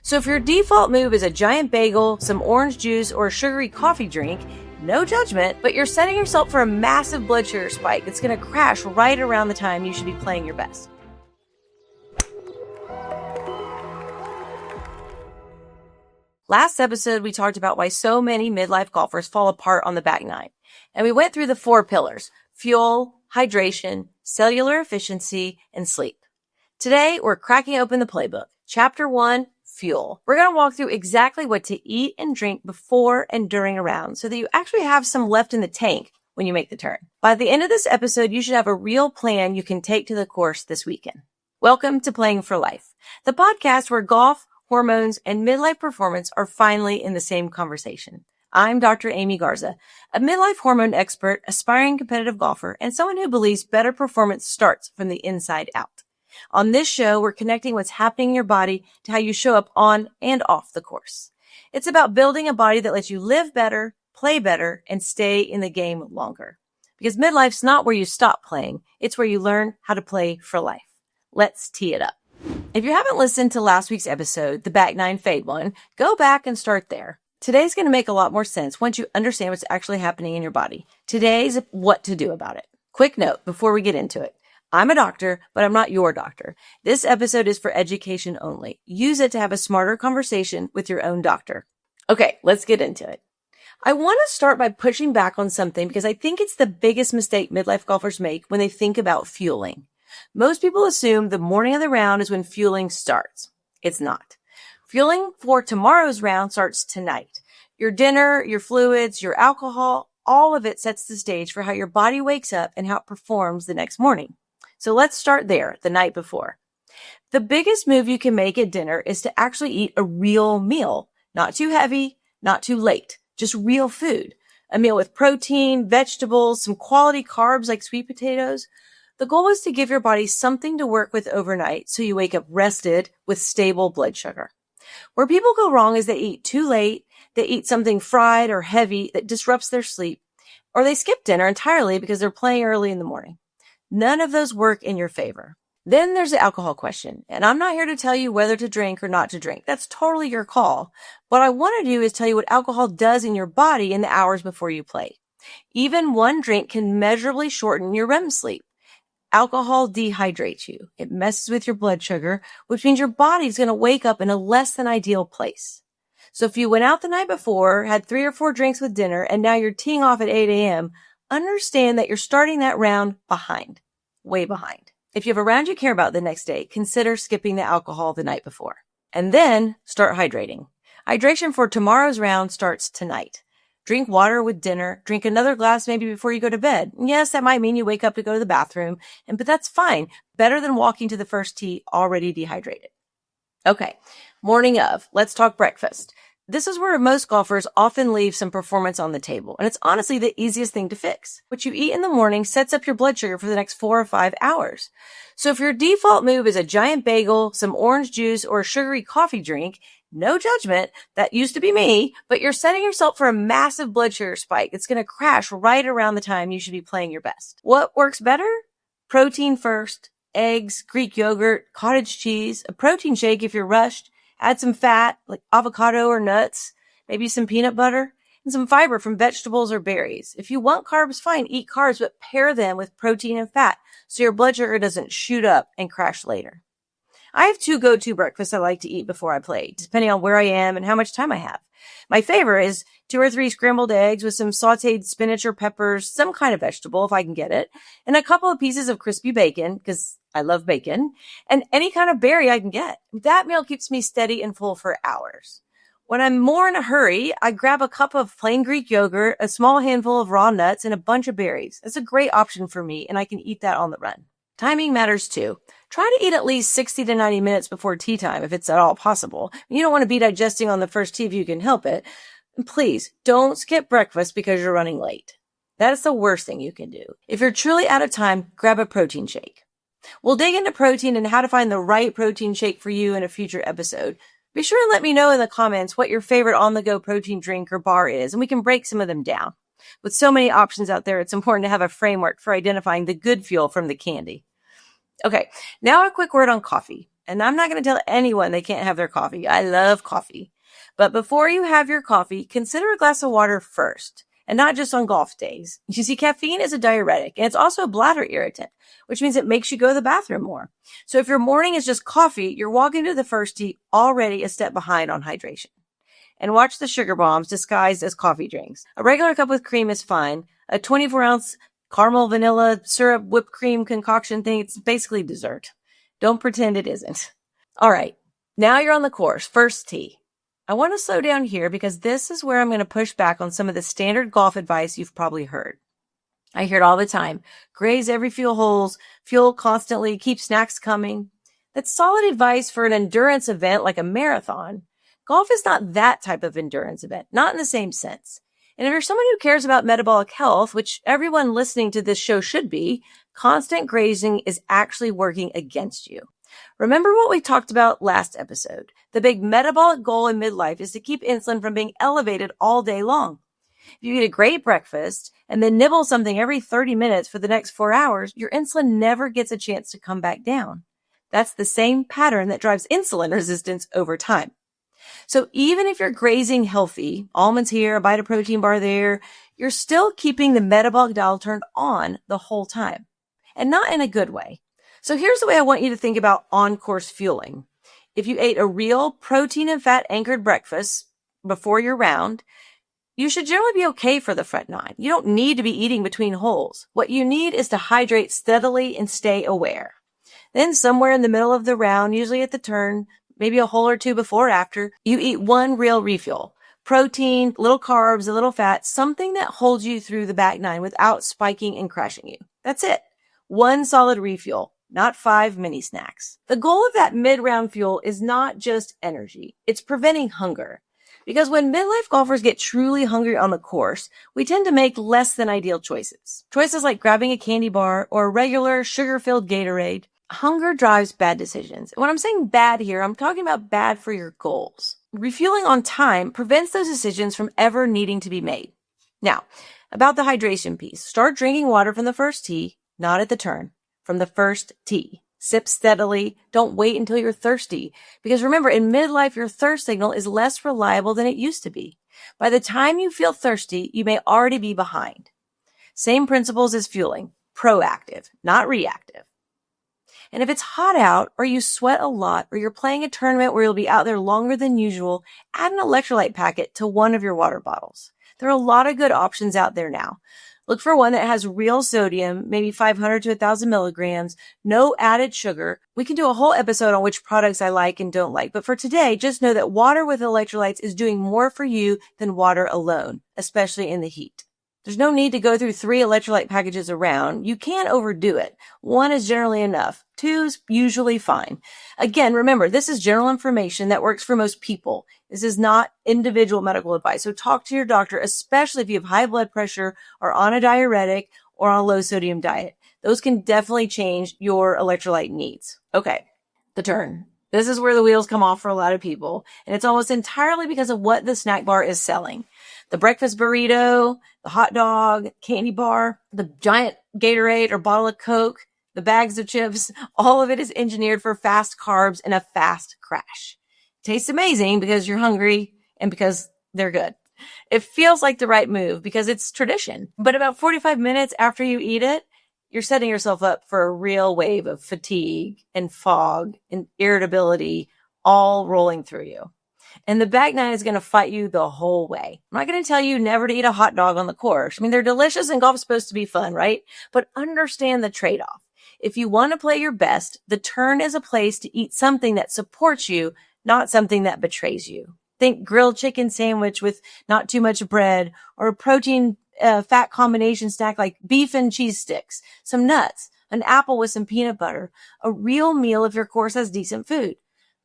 So if your default move is a giant bagel, some orange juice, or a sugary coffee drink, no judgment, but you're setting yourself for a massive blood sugar spike that's going to crash right around the time you should be playing your best. Last episode, we talked about why so many midlife golfers fall apart on the back nine. And we went through the 4 pillars: fuel, hydration, cellular efficiency, and sleep. Today, we're cracking open the playbook. Chapter 1, fuel. We're going to walk through exactly what to eat and drink before and during a round so that you actually have some left in the tank when you make the turn. By the end of this episode, you should have a real plan you can take to the course this weekend. Welcome to Playing for Life, the podcast where golf, hormones, and midlife performance are finally in the same conversation. I'm Dr. Amy Garza, a midlife hormone expert, aspiring competitive golfer, and someone who believes better performance starts from the inside out. On this show, we're connecting what's happening in your body to how you show up on and off the course. It's about building a body that lets you live better, play better, and stay in the game longer. Because midlife's not where you stop playing, it's where you learn how to play for life. Let's tee it up. If you haven't listened to last week's episode, the back nine fade one, go back and start there. Today's going to make a lot more sense once you understand what's actually happening in your body. Today's what to do about it. Quick note before we get into it. I'm a doctor, but I'm not your doctor. This episode is for education only. Use it to have a smarter conversation with your own doctor. Okay, let's get into it. I want to start by pushing back on something because I think it's the biggest mistake midlife golfers make when they think about fueling. Most people assume the morning of the round is when fueling starts. It's not. Fueling for tomorrow's round starts tonight. Your dinner, your fluids, your alcohol, all of it sets the stage for how your body wakes up and how it performs the next morning. So let's start there, the night before. The biggest move you can make at dinner is to actually eat a real meal. Not too heavy, not too late, just real food. A meal with protein, vegetables, some quality carbs like sweet potatoes. The goal is to give your body something to work with overnight so you wake up rested with stable blood sugar. Where people go wrong is they eat too late, they eat something fried or heavy that disrupts their sleep, or they skip dinner entirely because they're playing early in the morning. None of those work in your favor. Then there's the alcohol question, and I'm not here to tell you whether to drink or not to drink. That's totally your call. What I want to do is tell you what alcohol does in your body in the hours before you play. Even one drink can measurably shorten your REM sleep. Alcohol dehydrates you. It messes with your blood sugar, which means your body's going to wake up in a less than ideal place. So if you went out the night before, had 3 or 4 drinks with dinner, and now you're teeing off at 8 a.m., understand that you're starting that round behind, way behind. If you have a round you care about the next day, consider skipping the alcohol the night before. And then start hydrating. Hydration for tomorrow's round starts tonight. Drink water with dinner. Drink another glass maybe before you go to bed. Yes, that might mean you wake up to go to the bathroom, but that's fine. Better than walking to the first tee already dehydrated. Okay, morning of. Let's talk breakfast. This is where most golfers often leave some performance on the table, and it's honestly the easiest thing to fix. What you eat in the morning sets up your blood sugar for the next 4 or 5 hours. So if your default move is a giant bagel, some orange juice, or a sugary coffee drink, no judgment, that used to be me, but you're setting yourself for a massive blood sugar spike. It's going to crash right around the time you should be playing your best. What works better? Protein first, eggs, Greek yogurt, cottage cheese, a protein shake if you're rushed, add some fat like avocado or nuts, maybe some peanut butter, and some fiber from vegetables or berries. If you want carbs, fine, eat carbs, but pair them with protein and fat so your blood sugar doesn't shoot up and crash later. I have 2 go-to breakfasts I like to eat before I play, depending on where I am and how much time I have. My favorite is 2 or 3 scrambled eggs with some sauteed spinach or peppers, some kind of vegetable if I can get it, and a couple of pieces of crispy bacon, because I love bacon, and any kind of berry I can get. That meal keeps me steady and full for hours. When I'm more in a hurry, I grab a cup of plain Greek yogurt, a small handful of raw nuts, and a bunch of berries. That's a great option for me, and I can eat that on the run. Timing matters too. Try to eat at least 60 to 90 minutes before tea time if it's at all possible. You don't want to be digesting on the first tee if you can help it. And please, don't skip breakfast because you're running late. That is the worst thing you can do. If you're truly out of time, grab a protein shake. We'll dig into protein and how to find the right protein shake for you in a future episode. Be sure and let me know in the comments what your favorite on-the-go protein drink or bar is, and we can break some of them down. With so many options out there, it's important to have a framework for identifying the good fuel from the candy. Okay, now a quick word on coffee. And I'm not going to tell anyone they can't have their coffee. I love coffee. But before you have your coffee, consider a glass of water first, and not just on golf days. You see, caffeine is a diuretic, and it's also a bladder irritant, which means it makes you go to the bathroom more. So if your morning is just coffee, you're walking to the first tee already a step behind on hydration. And watch the sugar bombs disguised as coffee drinks. A regular cup with cream is fine. A 24-ounce caramel vanilla syrup whipped cream concoction thing, it's basically dessert. Don't pretend it isn't. All right, now you're on the course, first tee. I want to slow down here because this is where I'm going to push back on some of the standard golf advice you've probably heard. I hear it all the time. Graze every few holes, fuel constantly, keep snacks coming. That's solid advice for an endurance event like a marathon. Golf is not that type of endurance event, not in the same sense. And if you're someone who cares about metabolic health, which everyone listening to this show should be, constant grazing is actually working against you. Remember what we talked about last episode. The big metabolic goal in midlife is to keep insulin from being elevated all day long. If you eat a great breakfast and then nibble something every 30 minutes for the next 4 hours, your insulin never gets a chance to come back down. That's the same pattern that drives insulin resistance over time. So even if you're grazing healthy, almonds here, a bite of protein bar there, you're still keeping the metabolic dial turned on the whole time, and not in a good way. So here's the way I want you to think about on-course fueling. If you ate a real protein and fat anchored breakfast before your round, you should generally be okay for the front nine. You don't need to be eating between holes. What you need is to hydrate steadily and stay aware. Then somewhere in the middle of the round, usually at the turn, maybe a hole or two before or after, you eat one real refuel. Protein, little carbs, a little fat, something that holds you through the back nine without spiking and crashing you. That's it. One solid refuel, not 5 mini snacks. The goal of that mid-round fuel is not just energy. It's preventing hunger. Because when midlife golfers get truly hungry on the course, we tend to make less than ideal choices. Choices like grabbing a candy bar or a regular sugar-filled Gatorade. Hunger drives bad decisions. When I'm saying bad here, I'm talking about bad for your goals. Refueling on time prevents those decisions from ever needing to be made. Now, about the hydration piece. Start drinking water from the first tee, not at the turn. From the first tee. Sip steadily. Don't wait until you're thirsty. Because remember, in midlife, your thirst signal is less reliable than it used to be. By the time you feel thirsty, you may already be behind. Same principles as fueling. Proactive, not reactive. And if it's hot out, or you sweat a lot, or you're playing a tournament where you'll be out there longer than usual, add an electrolyte packet to one of your water bottles. There are a lot of good options out there now. Look for one that has real sodium, maybe 500 to 1,000 milligrams, no added sugar. We can do a whole episode on which products I like and don't like. But for today, just know that water with electrolytes is doing more for you than water alone, especially in the heat. There's no need to go through 3 electrolyte packages around. You can overdo it. 1 is generally enough. 2 is usually fine. Again, remember, this is general information that works for most people. This is not individual medical advice. So talk to your doctor, especially if you have high blood pressure or on a diuretic or on a low sodium diet. Those can definitely change your electrolyte needs. Okay, the turn. This is where the wheels come off for a lot of people, and it's almost entirely because of what the snack bar is selling. The breakfast burrito, the hot dog, candy bar, the giant Gatorade or bottle of Coke, the bags of chips, all of it is engineered for fast carbs and a fast crash. Tastes amazing because you're hungry and because they're good. It feels like the right move because it's tradition. But about 45 minutes after you eat it, you're setting yourself up for a real wave of fatigue and fog and irritability all rolling through you. And the back nine is going to fight you the whole way. I'm not going to tell you never to eat a hot dog on the course. I mean, they're delicious and golf's supposed to be fun, right? But understand the trade-off. If you want to play your best, the turn is a place to eat something that supports you, not something that betrays you. Think grilled chicken sandwich with not too much bread, or a protein fat combination snack like beef and cheese sticks, some nuts, an apple with some peanut butter, a real meal if your course has decent food.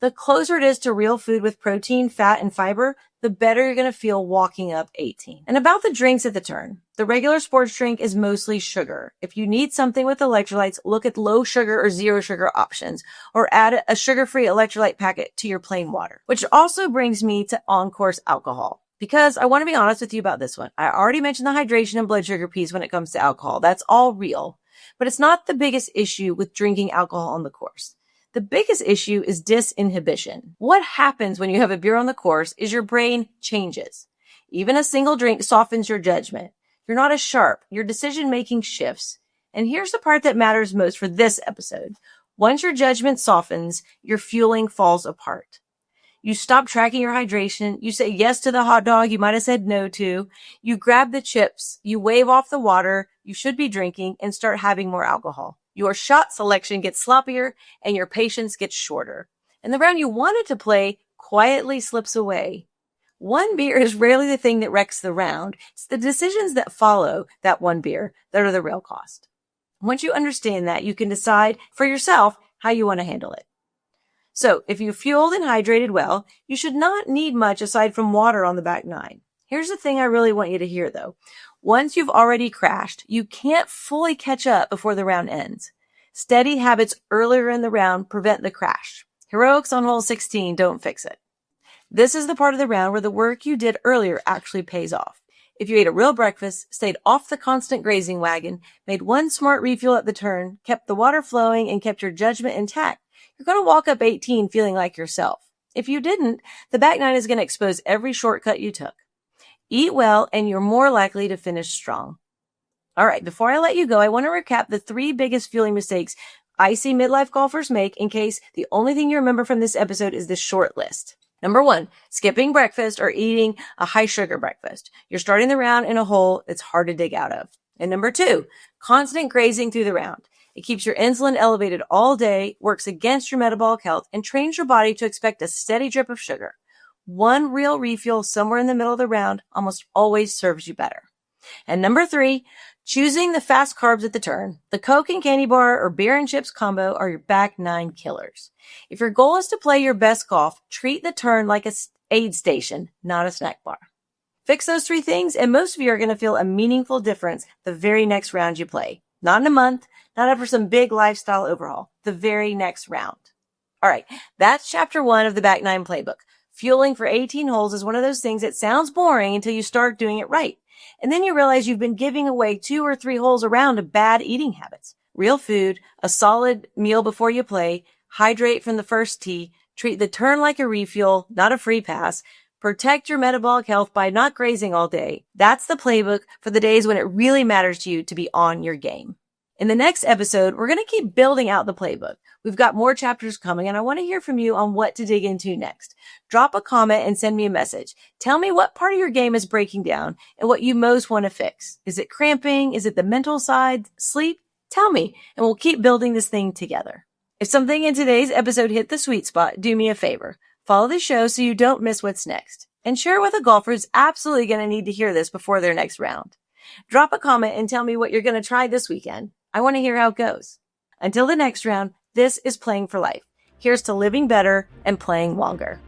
The closer it is to real food with protein, fat, and fiber, the better you're going to feel walking up 18. And about the drinks at the turn, the regular sports drink is mostly sugar. If you need something with electrolytes, look at low sugar or zero sugar options, or add a sugar-free electrolyte packet to your plain water. Which also brings me to on-course alcohol. Because I want to be honest with you about this one. I already mentioned the hydration and blood sugar piece when it comes to alcohol. That's all real. But it's not the biggest issue with drinking alcohol on the course. The biggest issue is disinhibition. What happens when you have a beer on the course is your brain changes. Even a single drink softens your judgment. You're not as sharp. Your decision-making shifts. And here's the part that matters most for this episode. Once your judgment softens, your fueling falls apart. You stop tracking your hydration. You say yes to the hot dog you might have said no to. You grab the chips. You wave off the water you should be drinking and start having more alcohol. Your shot selection gets sloppier and your patience gets shorter. And the round you wanted to play quietly slips away. One beer is rarely the thing that wrecks the round. It's the decisions that follow that one beer that are the real cost. Once you understand that, you can decide for yourself how you want to handle it. So if you fueled and hydrated well, you should not need much aside from water on the back nine. Here's the thing I really want you to hear though. Once you've already crashed, you can't fully catch up before the round ends. Steady habits earlier in the round prevent the crash. Heroics on hole 16 don't fix it. This is the part of the round where the work you did earlier actually pays off. If you ate a real breakfast, stayed off the constant grazing wagon, made one smart refuel at the turn, kept the water flowing, and kept your judgment intact, you're going to walk up 18 feeling like yourself. If you didn't, the back nine is going to expose every shortcut you took. Eat well, and you're more likely to finish strong. All right, before I let you go, I want to recap the 3 biggest fueling mistakes I see midlife golfers make in case the only thing you remember from this episode is this short list. Number 1, skipping breakfast or eating a high sugar breakfast. You're starting the round in a hole it's hard to dig out of. And number 2, constant grazing through the round. It keeps your insulin elevated all day, works against your metabolic health, and trains your body to expect a steady drip of sugar. One real refuel somewhere in the middle of the round almost always serves you better. And number 3, choosing the fast carbs at the turn. The Coke and candy bar or beer and chips combo are your back nine killers. If your goal is to play your best golf, treat the turn like a aid station, not a snack bar. Fix those 3 things, and most of you are going to feel a meaningful difference the very next round you play. Not in a month, not after some big lifestyle overhaul. The very next round. All right, that's chapter 1 of the Back Nine Playbook. Fueling for 18 holes is one of those things that sounds boring until you start doing it right. And then you realize you've been giving away 2 or 3 holes around to bad eating habits. Real food, a solid meal before you play, hydrate from the first tee, treat the turn like a refuel, not a free pass, protect your metabolic health by not grazing all day. That's the playbook for the days when it really matters to you to be on your game. In the next episode, we're going to keep building out the playbook. We've got more chapters coming, and I want to hear from you on what to dig into next. Drop a comment and send me a message. Tell me what part of your game is breaking down and what you most want to fix. Is it cramping? Is it the mental side? Sleep? Tell me, and we'll keep building this thing together. If something in today's episode hit the sweet spot, do me a favor. Follow the show so you don't miss what's next. And share it with a golfer who's absolutely going to need to hear this before their next round. Drop a comment and tell me what you're going to try this weekend. I want to hear how it goes. Until the next round, this is Playing for Life. Here's to living better and playing longer.